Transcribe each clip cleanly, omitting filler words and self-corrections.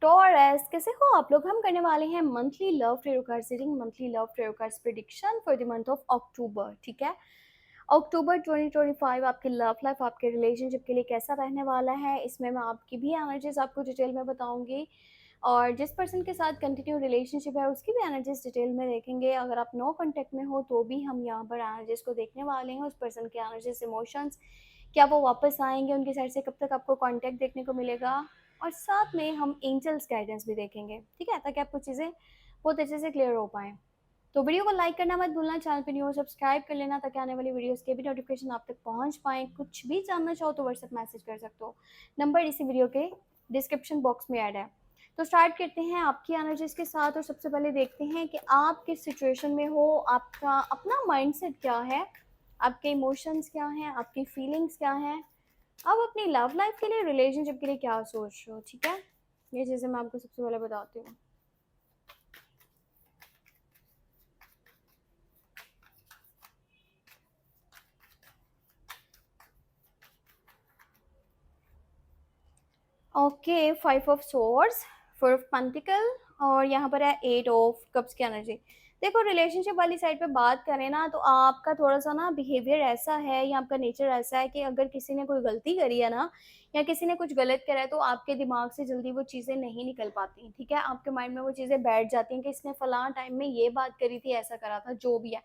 Taurus, कैसे हो आप लोग? हम करने वाले हैं monthly love tarot card reading, monthly love tarot cards prediction for the month of अक्टूबर। ठीक है, अक्टूबर 2025 आपकी लव लाइफ, आपके रिलेशनशिप के लिए कैसा रहने वाला है, इसमें मैं आपकी भी एनर्जीज आपको डिटेल में बताऊंगी और जिस पर्सन के साथ कंटिन्यू रिलेशनशिप है उसकी भी एनर्जीज डिटेल में देखेंगे। अगर आप नो कांटेक्ट में हो तो भी हम यहाँ पर एनर्जीज को देखने वाले हैं, उस पर्सन के एनर्जीज, इमोशंस, क्या वो वापस आएंगे, उनकी साइड से कब तक आपको कांटेक्ट देखने को मिलेगा, और साथ में हम एंजल्स गाइडेंस भी देखेंगे। ठीक है, ताकि आपको चीज़ें बहुत अच्छे से क्लियर हो पाएँ। तो वीडियो को लाइक करना मत भूलना, चैनल पे न्यू हो सब्सक्राइब कर लेना ताकि आने वाली वीडियोस के भी नोटिफिकेशन आप तक पहुंच पाए। कुछ भी जानना चाहो तो व्हाट्सएप मैसेज कर सकते हो, नंबर इसी वीडियो के डिस्क्रिप्शन बॉक्स में ऐड है। तो स्टार्ट करते हैं आपकी एनर्जीज के साथ और सबसे पहले देखते हैं कि आप किस सिचुएशन में हो, आपका अपना माइंडसेट क्या है, आपके इमोशंस क्या हैं, आपकी फीलिंग्स क्या हैं, आप अपनी लव लाइफ के लिए, रिलेशनशिप के लिए क्या सोच रहे हो। ठीक है, ये चीज़ें मैं आपको सबसे पहले बताती हूँ। Okay, 5 of swords, 4 of pentacle और यहाँ पर है 8 ऑफ कप्स की एनर्जी। देखो, रिलेशनशिप वाली साइड पे बात करें ना तो आपका थोड़ा सा ना बिहेवियर ऐसा है या आपका नेचर ऐसा है कि अगर किसी ने कोई गलती करी है ना या किसी ने कुछ गलत करा है तो आपके दिमाग से जल्दी वो चीज़ें नहीं निकल पाती। ठीक है, आपके माइंड में वो चीज़ें बैठ जाती हैं कि इसने फलां टाइम में ये बात करी थी, ऐसा करा था, जो भी है।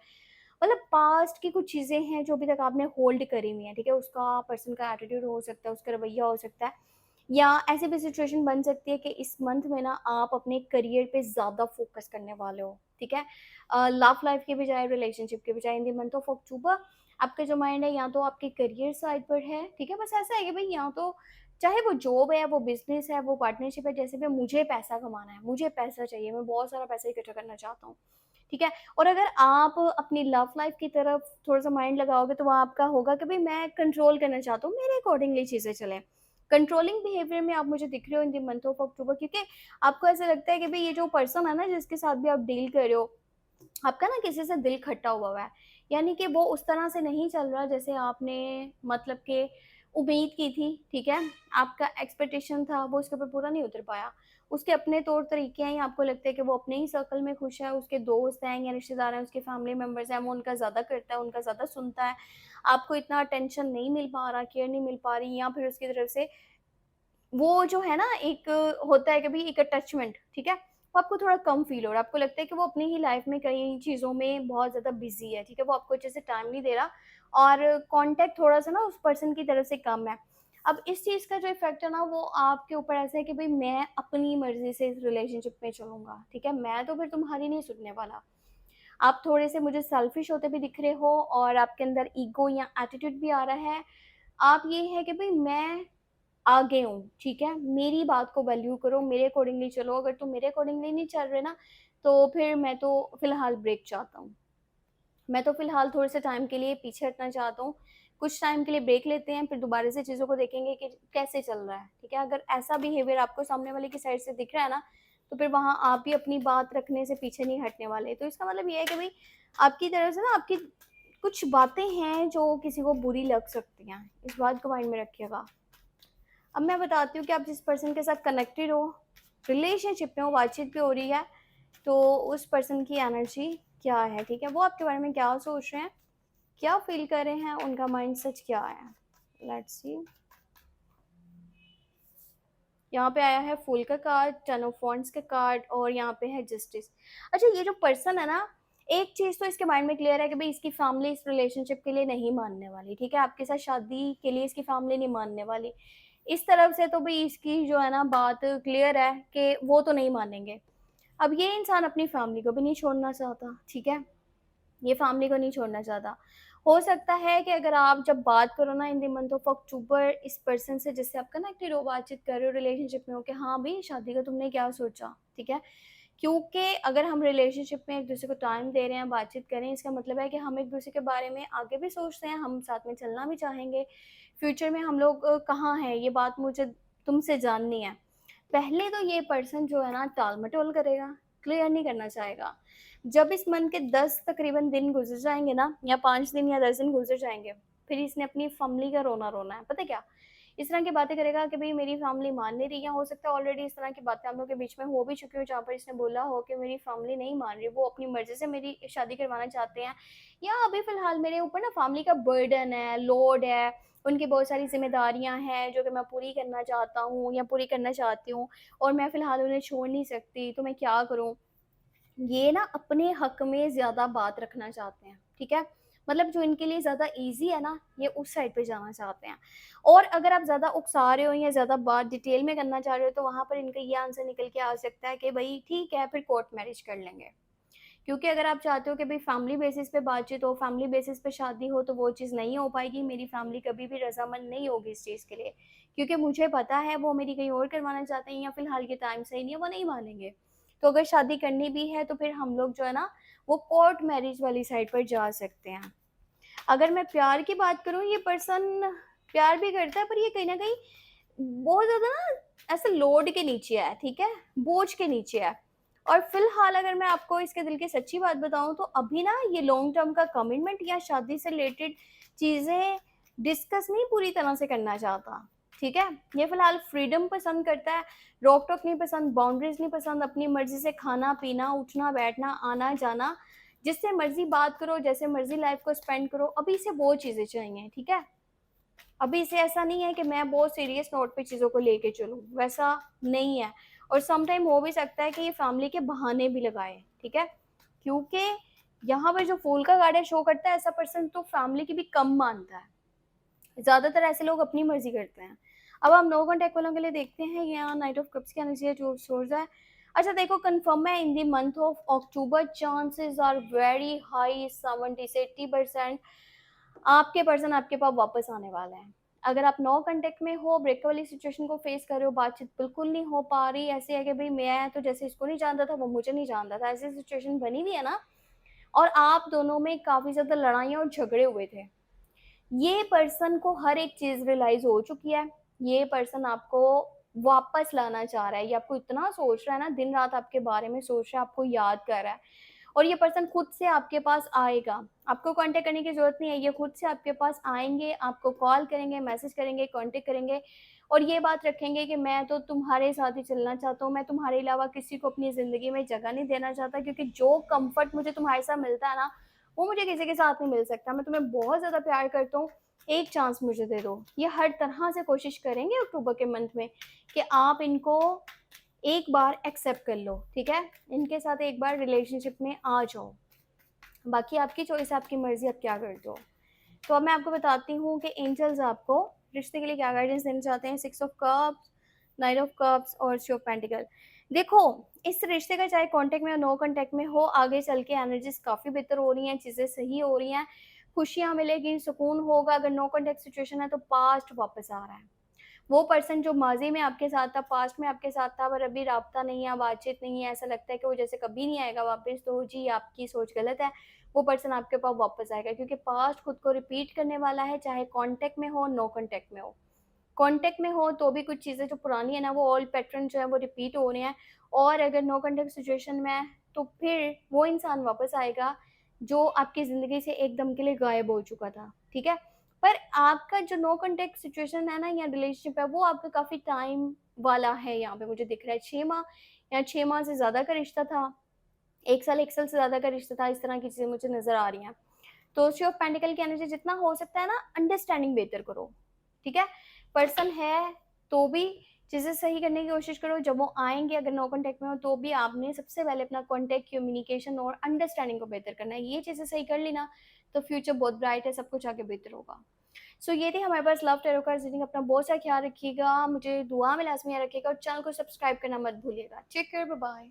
मतलब पास्ट की कुछ चीज़ें हैं जो अभी तक आपने होल्ड करी हुई हैं। ठीक है, उसका पर्सन का एटीट्यूड हो सकता है, उसका रवैया हो सकता है, या ऐसी भी सिचुएशन बन सकती है कि इस मंथ में ना आप अपने करियर पे ज़्यादा फोकस करने वाले हो। ठीक है, लव लाइफ के बजाय, रिलेशनशिप के बजाय इन द मंथ ऑफ अक्टूबर आपका जो माइंड है या तो आपके करियर साइड पर है। ठीक है, बस ऐसा है कि भाई यहाँ तो चाहे वो जॉब है, वो बिजनेस है, वो पार्टनरशिप है, जैसे भी मुझे पैसा कमाना है, मुझे पैसा चाहिए, मैं बहुत सारा पैसा इकट्ठा करना चाहता हूँ। ठीक है, और अगर आप अपनी लव लाइफ की तरफ थोड़ा सा माइंड लगाओगे तो वहाँ आपका होगा कि भाई मैं कंट्रोल करना चाहता हूँ, मेरे अकॉर्डिंगली चीज़ें चलें। कंट्रोलिंग बिहेवियर में आप मुझे दिख रहे हो इन द मंथ ऑफ अक्टूबर, क्योंकि आपको ऐसा लगता है कि भाई ये जो पर्सन है ना जिसके साथ भी आप डील कर रहे हो, आपका ना किसी से दिल खट्टा हुआ है, यानी कि वो उस तरह से नहीं चल रहा जैसे आपने मतलब कि उम्मीद की थी। ठीक है, आपका एक्सपेक्टेशन था वो उसके ऊपर पूरा नहीं उतर पाया। उसके अपने तौर तरीके हैं, आपको लगता है कि वो अपने ही सर्कल में खुश है, उसके दोस्त हैं या रिश्तेदार हैं, उसके फैमिली मेम्बर्स हैं, वो उनका ज़्यादा करता है, उनका ज़्यादा सुनता है, आपको इतना अटेंशन नहीं मिल पा रहा, केयर नहीं मिल पा रही, या फिर उसकी तरफ से वो जो है ना एक होता है कि भाई एक अटैचमेंट। ठीक है, वो आपको थोड़ा कम फील हो रहा है, आपको लगता है कि वो अपनी ही लाइफ में कई चीज़ों में बहुत ज़्यादा बिजी है। ठीक है, वो आपको अच्छे से टाइम नहीं दे रहा और कांटेक्ट थोड़ा सा ना उस पर्सन की तरफ से कम है। अब इस चीज़ का जो इफेक्ट है ना वो आपके ऊपर ऐसा है कि भाई मैं अपनी मर्जी से इस रिलेशनशिप में चलूंगा। ठीक है, मैं तो फिर तुम्हारी नहीं सुनने वाला। आप थोड़े से मुझे सेल्फिश होते भी दिख रहे हो और आपके अंदर ईगो या एटीट्यूड भी आ रहा है। आप ये है कि भाई मैं आगे हूँ। ठीक है, मेरी बात को वैल्यू करो, मेरे अकॉर्डिंगली चलो, अगर तुम मेरे अकॉर्डिंगली नहीं चल रहे ना तो फिर मैं तो फिलहाल ब्रेक चाहता हूँ। मैं तो फिलहाल थोड़े से टाइम के लिए पीछे हटना चाहता हूँ, कुछ टाइम के लिए ब्रेक लेते हैं, फिर दोबारा से चीज़ों को देखेंगे कि कैसे चल रहा है। ठीक है, अगर ऐसा बिहेवियर आपको सामने वाले की साइड से दिख रहा है ना तो फिर वहाँ आप भी अपनी बात रखने से पीछे नहीं हटने वाले। तो इसका मतलब ये है कि भाई आपकी तरफ से ना आपकी कुछ बातें हैं जो किसी को बुरी लग सकती हैं, इस बात को माइंड में रखिएगा। अब मैं बताती हूँ कि आप जिस पर्सन के साथ कनेक्टेड हो, रिलेशनशिप में हो, बातचीत भी हो रही है, तो उस पर्सन की एनर्जी क्या है। ठीक है, वो आपके बारे में क्या सोच रहे हैं, क्या फील कर रहे हैं, उनका माइंड सेट क्या है। लेट्स सी, यहाँ पे आया है फूल का कार्ड, 10 ऑफ वांड्स का कार्ड और यहाँ पे है जस्टिस। अच्छा, ये जो पर्सन है ना, एक चीज़ तो इसके माइंड में क्लियर है कि भाई इसकी फैमिली इस रिलेशनशिप के लिए नहीं मानने वाली। ठीक है, आपके साथ शादी के लिए इसकी फैमिली नहीं मानने वाली। इस तरफ से तो भाई इसकी जो है ना बात क्लियर है कि वो तो नहीं मानेंगे। अब ये इंसान अपनी फैमिली को भी नहीं छोड़ना चाहता। ठीक है, ये फैमिली को नहीं छोड़ना चाहता। हो सकता है कि अगर आप जब बात करो ना इन द मंथ ऑफ अक्टूबर इस पर्सन से जिससे आप कनेक्टेड हो, बातचीत कर रहे हो, रिलेशनशिप में हो, कि हाँ भाई शादी का तुमने क्या सोचा। ठीक है, क्योंकि अगर हम रिलेशनशिप में एक दूसरे को टाइम दे रहे हैं, बातचीत करें, इसका मतलब है कि हम एक दूसरे के बारे में आगे भी सोचते हैं, हम साथ में चलना भी चाहेंगे, फ्यूचर में हम लोग कहाँ हैं ये बात मुझे तुमसे जाननी है। पहले तो ये पर्सन जो है ना टाल मटोल करेगा, क्लियर नहीं करना चाहेगा। जब इस मंथ के 10 तकरीबन दिन गुजर जाएंगे ना, या 5 दिन या 10 दिन गुजर जाएंगे, फिर इसने अपनी फैमिली का रोना रोना है। पता है क्या, इस तरह की बातें करेगा कि भाई मेरी फैमिली मान नहीं रही है। हो सकता है ऑलरेडी इस तरह की बातें हम लोग के बीच में हो भी चुकी हो, जहाँ पर इसने बोला हो कि मेरी फैमिली नहीं मान रही, वो अपनी मर्जी से मेरी शादी करवाना चाहते हैं, या अभी फ़िलहाल मेरे ऊपर ना फैमिली का बर्डन है, लोड है, उनकी बहुत सारी ज़िम्मेदारियाँ हैं जो कि मैं पूरी करना चाहता हूँ या पूरी करना चाहती हूँ, और मैं फ़िलहाल उन्हें छोड़ नहीं सकती, तो मैं क्या करूँ? ये ना अपने हक में ज़्यादा बात रखना चाहते हैं, ठीक है? मतलब जो इनके लिए ज़्यादा ईज़ी है ना, ये उस साइड पे जाना चाहते हैं। और अगर आप ज़्यादा उकसा रहे हो या ज़्यादा बात डिटेल में करना चाह रहे हो, तो वहाँ पर इनका ये आंसर निकल के आ सकता है कि भई ठीक है, फिर कोर्ट मैरिज कर लेंगे। क्योंकि अगर आप चाहते हो कि भई फैमिली बेसिस पे बातचीत हो, फैमिली बेसिस पे शादी हो, तो वो चीज़ नहीं हो पाएगी। मेरी फैमिली कभी भी रज़ामंद नहीं होगी इस चीज़ के लिए, क्योंकि मुझे पता है वो मेरी कहीं और करवाना चाहते हैं या फ़िलहाल के टाइम सही नहीं है, वो नहीं मानेंगे। तो अगर शादी करनी भी है, तो फिर हम लोग जो है ना, वो कोर्ट मैरिज वाली साइड पर जा सकते हैं। अगर मैं प्यार की बात करूँ, ये पर्सन प्यार भी करता है, पर ये कहीं न कहीं बहुत ज़्यादा ना ऐसे लोड के नीचे है, ठीक है? बोझ के नीचे है। और फ़िलहाल अगर मैं आपको इसके दिल की सच्ची बात बताऊँ, तो अभी ना ये लॉन्ग टर्म का कमिटमेंट या शादी से रिलेटेड चीज़ें डिस्कस नहीं पूरी तरह से करना चाहता, ठीक है? ये फ़िलहाल फ्रीडम पसंद करता है, रोक-टोक नहीं पसंद, बाउंड्रीज़ नहीं पसंद, अपनी मर्ज़ी से खाना-पीना, उठना-बैठना, आना-जाना, जिससे मर्ज़ी बात करो, जैसे मर्ज़ी लाइफ़ को स्पेंड करो, अभी इसे वो चीज़ें चाहिए, ठीक है? अभी इसे ऐसा नहीं है कि मैं बहुत सीरियस नोट पे चीज़ों को लेके चलूँ, वैसा नहीं है। और सम टाइम हो भी सकता है कि ये फैमिली के बहाने भी लगाए, ठीक है? क्योंकि यहाँ पे जो फूल का गार्डन शो करता है, ऐसा पर्सन तो फैमिली की भी कम मानता है। ज़्यादातर ऐसे लोग अपनी मर्ज़ी करते हैं। अब हम नो कॉन्टैक्ट वालों के लिए देखते हैं, यहाँ नाइट ऑफ कप्स की एनर्जी है, जो सोर्स है। अच्छा देखो, कन्फर्म है in the month of October chances are very high, 70 से 80% आपके पर्सन आपके पास वापस आने वाला है। अगर आप नो कॉन्टैक्ट में हो, ब्रेकअप वाली सिचुएशन को फेस कर रहे हो, बातचीत बिल्कुल नहीं हो पा रही, ऐसे है कि भई मैं तो जैसे इसको नहीं जानता था, वो मुझे नहीं जानता था, ऐसी सिचुएशन बनी हुई है ना, और आप दोनों में काफ़ी ज़्यादा लड़ाइयाँ और झगड़े हुए थे। ये पर्सन को हर एक चीज़ रियलाइज़ हो चुकी है। ये पर्सन आपको वापस लाना चाह रहा है। ये आपको इतना सोच रहा है ना, दिन-रात आपके बारे में सोच रहा है, आपको याद कर रहा है, और ये पर्सन खुद से आपके पास आएगा। आपको कॉन्टैक्ट करने की ज़रूरत नहीं है, ये खुद से आपके पास आएँगे, आपको कॉल करेंगे, मैसेज करेंगे, कॉन्टैक्ट करेंगे, और ये बात रखेंगे कि मैं तो तुम्हारे साथ ही चलना चाहता हूँ, मैं तुम्हारे अलावा किसी को अपनी ज़िंदगी में जगह नहीं देना चाहता, क्योंकि जो कम्फ़र्ट मुझे तुम्हारे साथ मिलता है ना, वो मुझे किसी के साथ नहीं मिल सकता। मैं तुम्हें बहुत ज़्यादा प्यार करता हूँ, एक चांस मुझे दे दो। ये हर तरह से कोशिश करेंगे अक्टूबर के मंथ में कि आप इनको एक बार एक्सेप्ट कर लो, ठीक है? इनके साथ एक बार रिलेशनशिप में आ जाओ। बाकी आपकी चॉइस है, आपकी मर्ज़ी, आप क्या करते हो। तो अब मैं आपको बताती हूँ कि एंजल्स आपको रिश्ते के लिए क्या गाइडेंस देना चाहते हैं। 6 ऑफ कप्स, 9 ऑफ कप्स और 3 ऑफ पेंटिकल। देखो, इस रिश्ते का चाहे कॉन्टैक्ट में या नो कॉन्टैक्ट में हो, आगे चल के एनर्जीज़ काफ़ी बेहतर हो रही हैं, चीज़ें सही हो रही हैं, खुशियाँ मिलेगी, सुकून होगा। अगर नो कॉन्टैक्ट सिचुएशन है, तो पास्ट वापस आ रहा है। वो पर्सन जो माज़ी में आपके साथ था, पास्ट में आपके साथ था, पर अभी राब्ता नहीं है, बातचीत नहीं है, ऐसा लगता है कि वो जैसे कभी नहीं आएगा वापस, तो जी आपकी सोच गलत है। वो पर्सन आपके पास वापस आएगा, क्योंकि पास्ट खुद को रिपीट करने वाला है, चाहे कॉन्टैक्ट में हो, नो कॉन्टैक्ट में हो। कॉन्टैक्ट में हो तो भी कुछ चीज़ें जो पुरानी है ना, वो ओल्ड पैटर्न जो है वो रिपीट हो रहे हैं, और अगर नो कॉन्टैक्ट सिचुएशन में है, तो फिर वो इंसान वापस आएगा जो आपकी ज़िंदगी से एकदम के लिए गायब हो चुका था, ठीक है? पर आपका जो नो कॉन्टैक्ट सिचुएशन है ना, या रिलेशनशिप है, वो आपका काफ़ी टाइम वाला है, यहाँ पे मुझे दिख रहा है 6 माह या 6 माह से ज़्यादा का रिश्ता था, 1 साल से ज़्यादा का रिश्ता था, इस तरह की चीज़ें मुझे नज़र आ रही हैं। तो थ्री ऑफ पेंटिकल की एनर्जी, जितना हो सकता है ना, अंडरस्टैंडिंग बेहतर करो, ठीक है? पर्सन है तो भी चीज़ें सही करने की कोशिश करो। जब वो आएँगे, अगर नो कॉन्टैक्ट में हो, तो भी आपने सबसे पहले अपना कॉन्टैक्ट, कम्युनिकेशन और अंडरस्टैंडिंग को बेहतर करना है। ये चीज़ें सही कर ली ना, तो फ्यूचर बहुत ब्राइट है, सब कुछ आगे बेहतर होगा। सो ये थी हमारे पास लव टैरो कार्ड्स रीडिंग। अपना बहुत सारा ख्याल रखिएगा, मुझे दुआ में लाज़मी याद रखिएगा, और चैनल को सब्सक्राइब करना मत भूलिएगा। Take care, bye bye.